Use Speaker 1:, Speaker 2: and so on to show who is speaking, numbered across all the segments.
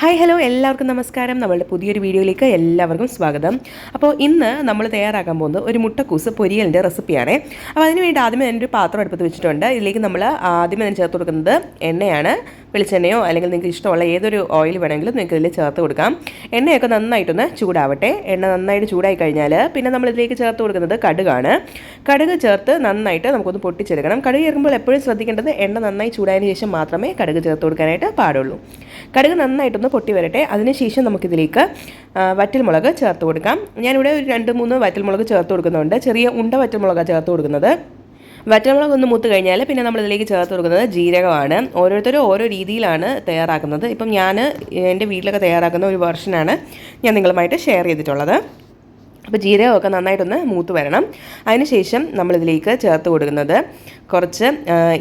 Speaker 1: Hi hello എല്ലാവർക്കും നമസ്കാരം. നമ്മളുടെ പുതിയൊരു വീഡിയോയിലേക്ക് എല്ലാവർക്കും സ്വാഗതം. അപ്പോൾ ഇന്ന് നമ്മൾ തയ്യാറാക്കാൻ പോകുന്നത് ഒരു മുട്ടക്കൂസ് പൊരിയലിൻ്റെ റെസിപ്പിയാണ്. അപ്പോൾ അതിനുവേണ്ടി ആദ്യമേ ഞാനൊരു പാത്രം അടുപ്പത്ത് വെച്ചിട്ടുണ്ട്. ഇതിലേക്ക് നമ്മൾ ആദ്യമേ ഞാൻ ചേർത്ത് കൊടുക്കുന്നത് എണ്ണയാണ്. വെളിച്ചെണ്ണയോ അല്ലെങ്കിൽ നിങ്ങൾക്ക് ഇഷ്ടമുള്ള ഏതൊരു ഓയിൽ വേണമെങ്കിലും നിങ്ങൾക്ക് ഇതിൽ ചേർത്ത് കൊടുക്കാം. എണ്ണയൊക്കെ നന്നായിട്ടൊന്ന് ചൂടാവട്ടെ. എണ്ണ നന്നായിട്ട് ചൂടായി കഴിഞ്ഞാൽ പിന്നെ നമ്മളിതിലേക്ക് ചേർത്ത് കൊടുക്കുന്നത് കടുകാണ്. കടുക് ചേർത്ത് നന്നായിട്ട് നമുക്കൊന്ന് പൊട്ടിച്ചെടുക്കണം. കടുക് ചേർക്കുമ്പോൾ എപ്പോഴും ശ്രദ്ധിക്കേണ്ടത് എണ്ണ നന്നായി ചൂടായതിനു ശേഷം മാത്രമേ കടുക് ചേർത്ത് കൊടുക്കാനായിട്ട് പാടുള്ളൂ. കടുക് നന്നായിട്ടൊന്ന് പൊട്ടി വരട്ടെ. അതിനുശേഷം നമുക്കിതിലേക്ക് വറ്റൽമുളക് ചേർത്ത് കൊടുക്കാം. ഞാനിവിടെ ഒരു 2-3 വറ്റൽമുളക് ചേർത്ത് കൊടുക്കുന്നുണ്ട്. ചെറിയ ഉണ്ട വറ്റൽമുളകാണ് ചേർത്ത് കൊടുക്കുന്നത്. വറ്റൽമുളക് ഒന്ന് മൂത്ത് കഴിഞ്ഞാൽ പിന്നെ നമ്മളിതിലേക്ക് ചേർത്ത് കൊടുക്കുന്നത് ജീരകമാണ്. ഓരോരുത്തരും ഓരോ രീതിയിലാണ് തയ്യാറാക്കുന്നത്. ഇപ്പം ഞാൻ എൻ്റെ വീട്ടിലൊക്കെ തയ്യാറാക്കുന്ന ഒരു വെർഷനാണ് ഞാൻ നിങ്ങളുമായിട്ട് ഷെയർ ചെയ്തിട്ടുള്ളത്. അപ്പോൾ ജീരകമൊക്കെ നന്നായിട്ടൊന്ന് മൂത്ത് വരണം. അതിനുശേഷം നമ്മളിതിലേക്ക് ചേർത്ത് കൊടുക്കുന്നത് കുറച്ച്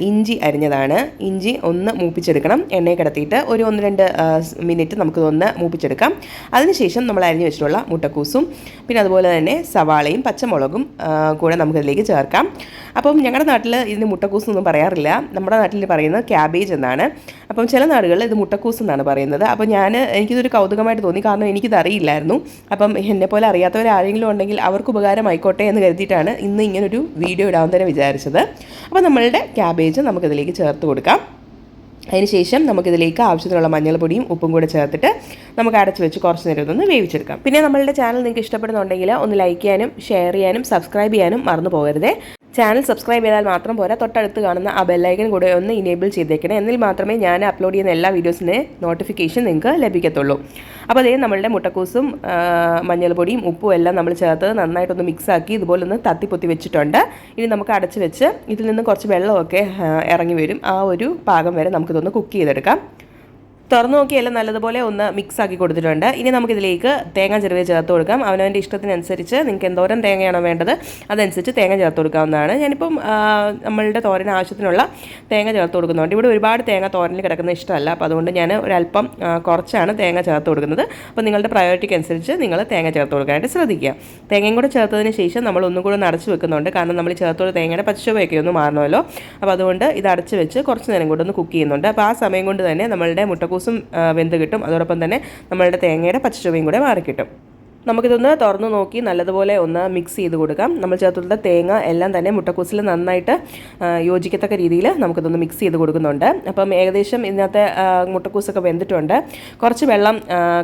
Speaker 1: ഇഞ്ചി അരിഞ്ഞതാണ്. ഇഞ്ചി ഒന്ന് മൂപ്പിച്ചെടുക്കണം. എണ്ണയിൽ കിടത്തിയിട്ട് ഒരു 1-2 മിനിറ്റ് നമുക്കിതൊന്ന് മൂപ്പിച്ചെടുക്കാം. അതിനുശേഷം നമ്മൾ അരിഞ്ഞു വെച്ചിട്ടുള്ള മുട്ടക്കൂസും പിന്നെ അതുപോലെ തന്നെ സവാളയും പച്ചമുളകും കൂടെ നമുക്കിതിലേക്ക് ചേർക്കാം. അപ്പം ഞങ്ങളുടെ നാട്ടിൽ ഇതിന് മുട്ടക്കൂസൊന്നും പറയാറില്ല. നമ്മുടെ നാട്ടിൽ പറയുന്നത് ക്യാബേജ് എന്നാണ്. അപ്പം ചില നാടുകളിൽ ഇത് മുട്ടക്കൂസ് എന്നാണ് പറയുന്നത്. അപ്പോൾ എനിക്കിതൊരു കൗതുകമായിട്ട് തോന്നി, കാരണം എനിക്കിത് അറിയില്ലായിരുന്നു. അപ്പം എന്നെപ്പോലെ അറിയാത്തവർ ആരെങ്കിലും ഉണ്ടെങ്കിൽ അവർക്ക് ഉപകാരമായിക്കോട്ടെ എന്ന് കരുതിയിട്ടാണ് ഇന്ന് ഇങ്ങനൊരു വീഡിയോ ഇടാൻ തന്നെ വിചാരിച്ചത്. അപ്പോൾ നമ്മളുടെ ക്യാബേജ് നമുക്കിതിലേക്ക് ചേർത്ത് കൊടുക്കാം. അതിനുശേഷം നമുക്കിതിലേക്ക് ആവശ്യത്തിനുള്ള മഞ്ഞൾപ്പൊടിയും ഉപ്പും കൂടെ ചേർത്തിട്ട് നമുക്ക് അടച്ച് വെച്ച് കുറച്ച് നേരം ഒന്ന് വേവിച്ചെടുക്കാം. പിന്നെ നമ്മളുടെ ചാനൽ നിങ്ങൾക്ക് ഇഷ്ടപ്പെടുന്നുണ്ടെങ്കിൽ ഒന്ന് ലൈക്ക് ചെയ്യാനും ഷെയർ ചെയ്യാനും സബ്സ്ക്രൈബ് ചെയ്യാനും മറന്നു പോകരുതേ. ചാനൽ സബ്സ്ക്രൈബ് ചെയ്താൽ മാത്രം പോരാ, തൊട്ടടുത്ത് കാണുന്ന ആ ബെല്ലൈക്കൻ കൂടെ ഒന്ന് ഇനേബിൾ ചെയ്തേക്കണേ. എന്നാൽ മാത്രമേ ഞാൻ അപ്ലോഡ് ചെയ്യുന്ന എല്ലാ വീഡിയോസിൻ്റെ നോട്ടിഫിക്കേഷൻ നിങ്ങൾക്ക് ലഭിക്കത്തുള്ളൂ. അപ്പോൾ അതേ നമ്മളുടെ മുട്ടക്കൂസും മഞ്ഞൾപ്പൊടിയും ഉപ്പും എല്ലാം നമ്മൾ ചേർത്ത് നന്നായിട്ടൊന്ന് മിക്സാക്കി ഇതുപോലെ ഒന്ന് തത്തിപ്പൊത്തി വെച്ചിട്ടുണ്ട്. ഇനി നമുക്ക് അടച്ച് വെച്ച് ഇതിൽ നിന്ന് കുറച്ച് വെള്ളമൊക്കെ ഇറങ്ങി വരും. ആ ഒരു പാകം വരെ നമുക്കിതൊന്ന് കുക്ക് ചെയ്തെടുക്കാം. തുറന്നു നോക്കിയെല്ലാം നല്ലതുപോലെ ഒന്ന് മിക്സ് ആക്കി കൊടുത്തിട്ടുണ്ട്. ഇനി നമുക്കിതിലേക്ക് തേങ്ങ ചെറുവേ ചേർത്ത് കൊടുക്കാം. അവനവൻ്റെ ഇഷ്ടത്തിനനുസരിച്ച് നിങ്ങൾക്ക് എന്തോരം തേങ്ങയാണോ വേണ്ടത് അതനുസരിച്ച് തേങ്ങ ചേർത്ത് കൊടുക്കാവുന്നതാണ്. ഞാനിപ്പം നമ്മളുടെ തോരന് ആവശ്യത്തിനുള്ള തേങ്ങ ചേർത്ത് കൊടുക്കുന്നുണ്ട്. ഇവിടെ ഒരുപാട് തേങ്ങ തോരനിൽ കിടക്കുന്ന ഇഷ്ടമല്ല. അപ്പോൾ അതുകൊണ്ട് ഞാൻ ഒരല്പം കുറച്ചാണ് തേങ്ങ ചേർത്ത് കൊടുക്കുന്നത്. അപ്പോൾ നിങ്ങളുടെ പ്രയോറിറ്റിക്ക് അനുസരിച്ച് നിങ്ങൾ തേങ്ങ ചേർത്ത് കൊടുക്കാനായിട്ട് ശ്രദ്ധിക്കുക. തേങ്ങയും കൂടെ ചേർത്തതിന് ശേഷം നമ്മൾ ഒന്നും കൂടെ അടച്ച് വെക്കുന്നുണ്ട്. കാരണം നമ്മൾ ചേർത്തുള്ള തേങ്ങയുടെ പച്ചച്ചുവയൊക്കെ ഒന്ന് മാറണമല്ലോ. അപ്പോൾ അതുകൊണ്ട് ഇത് അടച്ച് വെച്ച് കുറച്ച് നേരം കൂടെ ഒന്ന് കുക്ക് ചെയ്യുന്നുണ്ട്. അപ്പോൾ ആ സമയം കൊണ്ട് തന്നെ നമ്മളുടെ മുട്ടക്കൂസും വെന്ത് കിട്ടും. അതോടൊപ്പം തന്നെ നമ്മളുടെ തേങ്ങയുടെ പച്ചച്ചുവയും കൂടെ മാറിക്കിട്ടും. നമുക്കിതൊന്ന് തുറന്നു നോക്കി നല്ലതുപോലെ ഒന്ന് മിക്സ് ചെയ്ത് കൊടുക്കാം. നമ്മൾ ചേർത്തുള്ള തേങ്ങ എല്ലാം തന്നെ മുട്ടക്കൂസിൽ നന്നായിട്ട് യോജിക്കത്തക്ക രീതിയിൽ നമുക്കിതൊന്ന് മിക്സ് ചെയ്ത് കൊടുക്കുന്നുണ്ട്. അപ്പം ഏകദേശം ഇതിനകത്തെ മുട്ടക്കൂസൊക്കെ വെന്തിട്ടുണ്ട്. കുറച്ച് വെള്ളം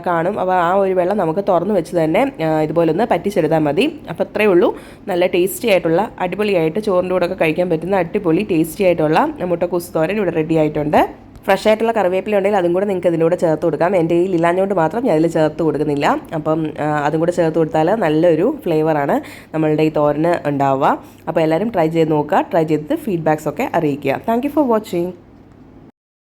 Speaker 1: കാണും. അപ്പോൾ ആ ഒരു വെള്ളം നമുക്ക് തുറന്നു വെച്ച് തന്നെ ഇതുപോലെ ഒന്ന് പറ്റിച്ചെടുത്താൽ മതി. അപ്പോൾ അത്രയേ ഉള്ളൂ. നല്ല ടേസ്റ്റി ആയിട്ടുള്ള അടിപൊളിയായിട്ട് ചോറിൻ്റെ കൂടെ ഒക്കെ കഴിക്കാൻ പറ്റുന്ന അടിപൊളി ടേസ്റ്റി ആയിട്ടുള്ള മുട്ടക്കൂസ് തോരൻ ഇവിടെ റെഡി ആയിട്ടുണ്ട്. ഫ്രഷ് ആയിട്ടുള്ള കറിവേപ്പില ഉണ്ടെങ്കിൽ അതും കൂടെ നിങ്ങൾക്ക് ഇതിലൂടെ ചേർത്ത് കൊടുക്കാം. എൻ്റെ കയ്യിൽ ഇല്ലാഞ്ഞുകൊണ്ട് മാത്രം ഞാൻ അതിൽ ചേർത്ത് കൊടുക്കുന്നില്ല. അപ്പം അതും കൂടെ ചേർത്ത് കൊടുത്താൽ നല്ലൊരു ഫ്ലേവറാണ് നമ്മളുടെ ഈ തോരന് ഉണ്ടാവുക. അപ്പോൾ എല്ലാവരും ട്രൈ ചെയ്ത് നോക്കുക. ട്രൈ ചെയ്തിട്ട് ഫീഡ്ബാക്സ് ഒക്കെ അറിയിക്കുക. Thank you for watching.